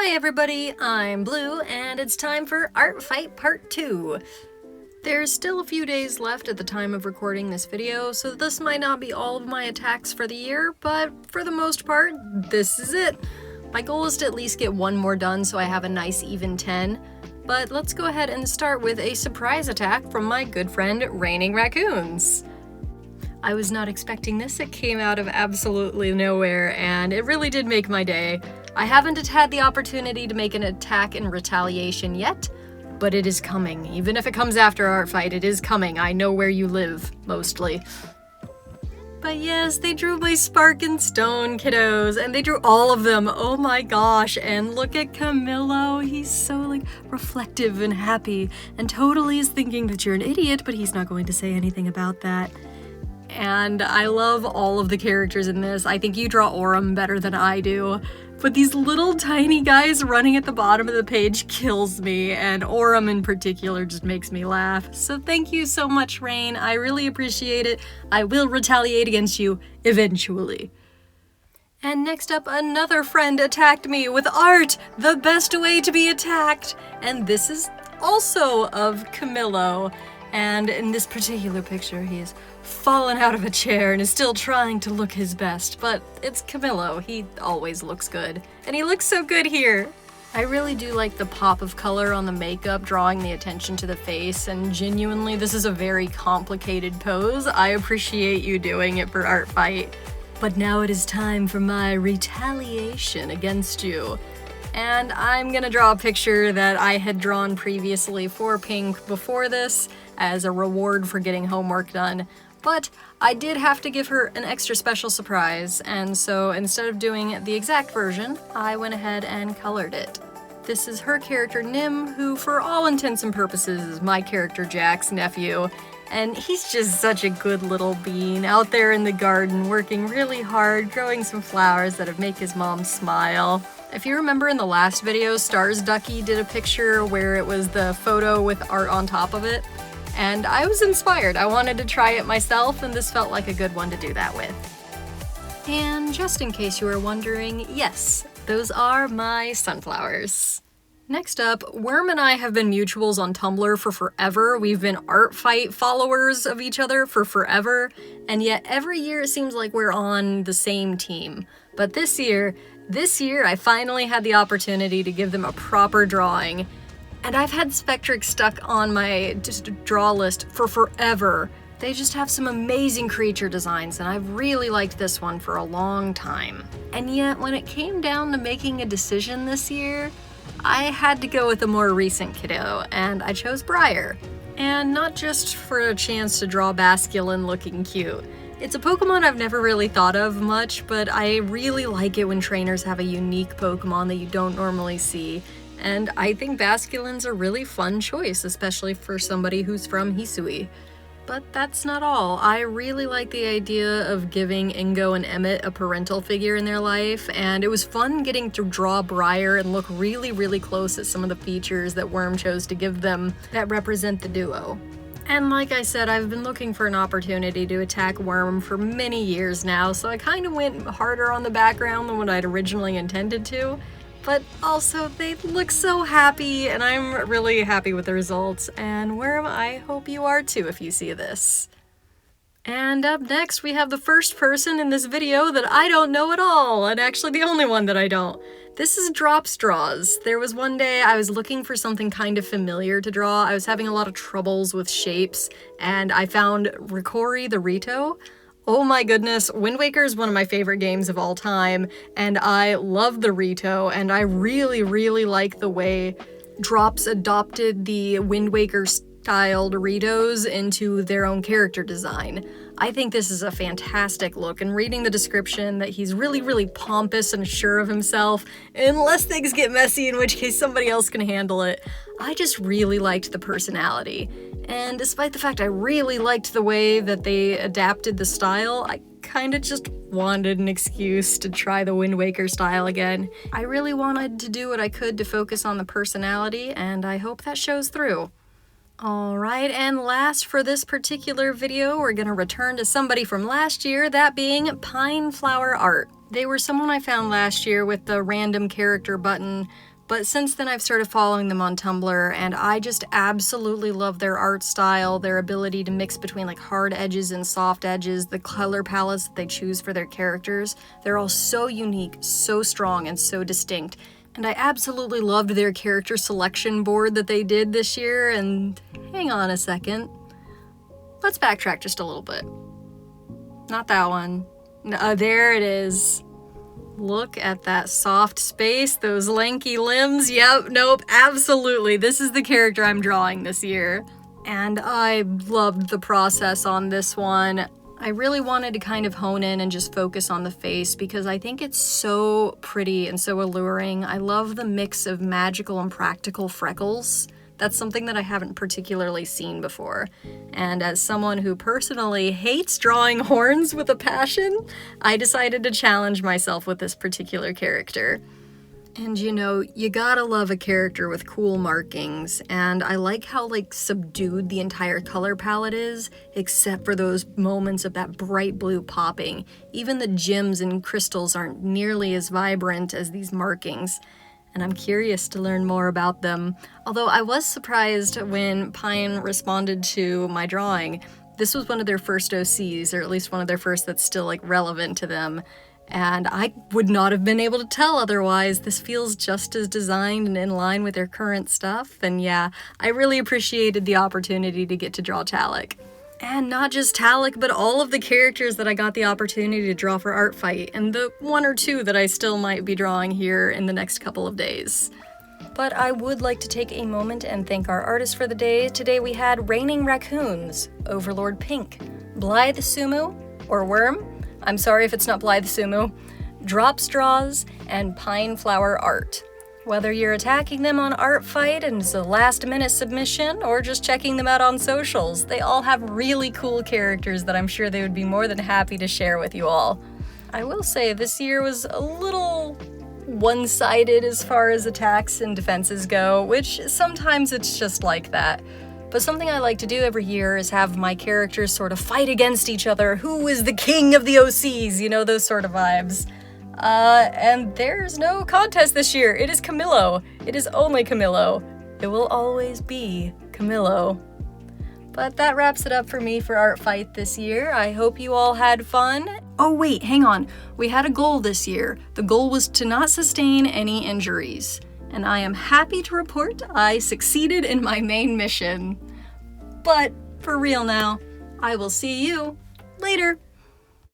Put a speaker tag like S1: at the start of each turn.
S1: Hi everybody, I'm Blue, and it's time for Artfight Part 2. There's still a few days left at the time of recording this video, so this might not be all of my attacks for the year, but for the most part, this is it. My goal is to at least get one more done so I have a nice even 10, but let's go ahead and start with a surprise attack from my good friend Raining Raccoons. I was not expecting this, it came out of absolutely nowhere, and it really did make my day. I haven't had the opportunity to make an attack in retaliation yet, but it is coming. Even if it comes after Artfight, it is coming. I know where you live, mostly. But yes, they drew my Spark and Stone kiddos, and they drew all of them. Oh my gosh, and look at Camillo. He's so, reflective and happy, and totally is thinking that you're an idiot, but he's not going to say anything about that. And I love all of the characters in this. I think you draw Orem better than I do. But these little tiny guys running at the bottom of the page kills me, and Orem in particular just makes me laugh. So thank you so much, Rain. I really appreciate it. I will retaliate against you eventually. And next up, another friend attacked me with art, the best way to be attacked. And this is also of Camillo. And in this particular picture, he is fallen out of a chair and is still trying to look his best, but it's Camillo. He always looks good, and he looks so good here. I really do like the pop of color on the makeup, drawing the attention to the face, and genuinely, this is a very complicated pose. I appreciate you doing it for Artfight. But now it is time for my retaliation against you. And I'm gonna draw a picture that I had drawn previously for Pink before this as a reward for getting homework done. But I did have to give her an extra special surprise, and so instead of doing the exact version, I went ahead and colored it. This is her character Nim, who for all intents and purposes is my character Jack's nephew, and he's just such a good little bean out there in the garden working really hard, growing some flowers that'll make his mom smile. If you remember in the last video, Stars Ducky did a picture where it was the photo with art on top of it. And I was inspired. I wanted to try it myself, and this felt like a good one to do that with. And just in case you were wondering, yes, those are my sunflowers. Next up, Worm and I have been mutuals on Tumblr for forever. We've been Artfight followers of each other for forever, and yet every year it seems like we're on the same team. But this year I finally had the opportunity to give them a proper drawing. And I've had Spectric stuck on my draw list for forever. They just have some amazing creature designs, and I've really liked this one for a long time. And yet, when it came down to making a decision this year, I had to go with a more recent kiddo, and I chose Briar. And not just for a chance to draw Basculin looking cute. It's a Pokemon I've never really thought of much, but I really like it when trainers have a unique Pokemon that you don't normally see. And I think Basculin's a really fun choice, especially for somebody who's from Hisui. But that's not all. I really like the idea of giving Ingo and Emmett a parental figure in their life, and it was fun getting to draw Briar and look really, really close at some of the features that Worm chose to give them that represent the duo. And like I said, I've been looking for an opportunity to attack Worm for many years now, so I kind of went harder on the background than what I'd originally intended to. But also, they look so happy, and I'm really happy with the results, and Worm, I hope you are too if you see this. And up next, we have the first person in this video that I don't know at all, and actually the only one that I don't. This is Drops Draws. There was one day I was looking for something kind of familiar to draw. I was having a lot of troubles with shapes, and I found Ricori the Rito. Oh my goodness, Wind Waker is one of my favorite games of all time, and I love the Rito, and I really, really like the way Drops adopted the Wind Waker styled Ritos into their own character design. I think this is a fantastic look, and reading the description that he's really, really pompous and sure of himself, unless things get messy, in which case somebody else can handle it. I just really liked the personality. And despite the fact I really liked the way that they adapted the style, I kinda just wanted an excuse to try the Wind Waker style again. I really wanted to do what I could to focus on the personality, and I hope that shows through. Alright, and last for this particular video, we're gonna return to somebody from last year, that being Pine Flower Art. They were someone I found last year with the random character button, But since then I've started following them on Tumblr, and I just absolutely love their art style, their ability to mix between like hard edges and soft edges, the color palettes that they choose for their characters. They're all so unique, so strong, and so distinct. And I absolutely loved their character selection board that they did this year, and hang on a second. Let's backtrack just a little bit. Not that one. No, there it is. Look at that soft space, those lanky limbs. Yep, nope, absolutely. This is the character I'm drawing this year. And I loved the process on this one. I really wanted to kind of hone in and just focus on the face because I think it's so pretty and so alluring. I love the mix of magical and practical freckles. That's something that I haven't particularly seen before. And as someone who personally hates drawing horns with a passion, I decided to challenge myself with this particular character. And you know, you gotta love a character with cool markings, and I like how like subdued the entire color palette is, except for those moments of that bright blue popping. Even the gems and crystals aren't nearly as vibrant as these markings. And I'm curious to learn more about them. Although I was surprised when Pine responded to my drawing. This was one of their first OCs, or at least one of their first that's still like relevant to them. And I would not have been able to tell otherwise. This feels just as designed and in line with their current stuff. And yeah, I really appreciated the opportunity to get to draw Talik. And not just Talik, but all of the characters that I got the opportunity to draw for Artfight, and the one or two that I still might be drawing here in the next couple of days. But I would like to take a moment and thank our artists for the day. Today we had Raining Raccoons, Overlord Pink, Blythe Sumu, or Worm, I'm sorry if it's not Blythe Sumu, Drop Straws, and Pine Flower Art. Whether you're attacking them on Artfight and it's a last-minute submission, or just checking them out on socials, they all have really cool characters that I'm sure they would be more than happy to share with you all. I will say this year was a little one-sided as far as attacks and defenses go, which sometimes it's just like that. But something I like to do every year is have my characters sort of fight against each other. Who is the king of the OCs? You know, those sort of vibes. And there's no contest this year. It is Camillo. It is only Camillo. It will always be Camillo. But that wraps it up for me for Artfight this year. I hope you all had fun. Oh wait, hang on. We had a goal this year. The goal was to not sustain any injuries. And I am happy to report I succeeded in my main mission. But for real now, I will see you later.